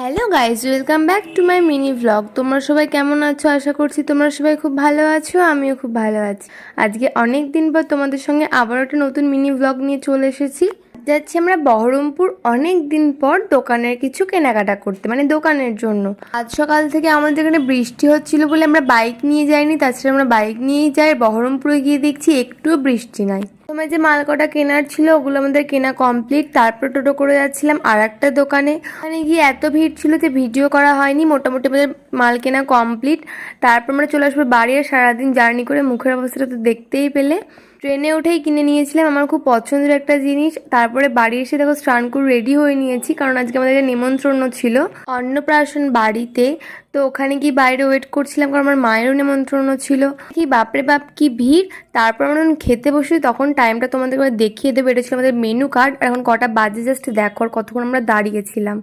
Hello guys, welcome back to my mini vlog. তোমরা সবাই কেমন আছো? আশা করছি তোমরা সবাই খুব ভালো আছো, আমিও খুব ভালো আছি। আজকে অনেক দিন পর তোমাদের সঙ্গে আবার একটা নতুন মিনি ভ্লগ নিয়ে চলে এসেছি। যাচ্ছি আমরা বহরমপুর অনেক দিন পর দোকানের কিছু কেনাকাটা করতে, মানে দোকানের জন্য। আজ সকাল থেকে আমাদের এখানে বৃষ্টি হচ্ছিল বলে আমরা বাইক নিয়ে যাইনি, তাছাড়া আমরা বাইক নিয়েই যাই। বহরমপুরে গিয়ে দেখছি একটুও বৃষ্টি নাই। তোমার যে মাল কটা কেনার ছিল ওগুলো আমাদের কেনা কমপ্লিট। তারপর টোটো করে যাচ্ছিলাম আর একটা দোকানে। ওখানে গিয়ে এত ভিড় ছিল যে ভিডিও করা হয়নি। মোটামুটি আমাদের মাল কেনা কমপ্লিট। তারপর আমরা চলে আসবো বাড়ি। আর সারাদিন জার্নি করে মুখের অবস্থাটা তো দেখতেই পেলে। ট্রেনে উঠেই কিনে নিয়েছিলাম আমার খুব পছন্দের একটা জিনিস। তারপরে বাড়ি এসে দেখো স্নান করে রেডি হয়ে নিয়েছি, কারণ আজকে আমাদের একটা নিমন্ত্রণ ছিল অন্নপ্রাশন বাড়িতে। তো ওখানে গিয়ে বাইরে ওয়েট করছিলাম, কারণ আমার মায়েরও নিমন্ত্রণ ছিল। কি বাপরে বাপ কি ভিড়! তারপর আমরা যখন খেতে বসি তখন টাইমটা তোমাদের দেখিয়ে দেবো। এটা ছিল আমাদের মেনু কার্ড। আর এখন কটা বাজে জাস্ট দেখো, আর কতক্ষণ আমরা দাঁড়িয়েছিলাম।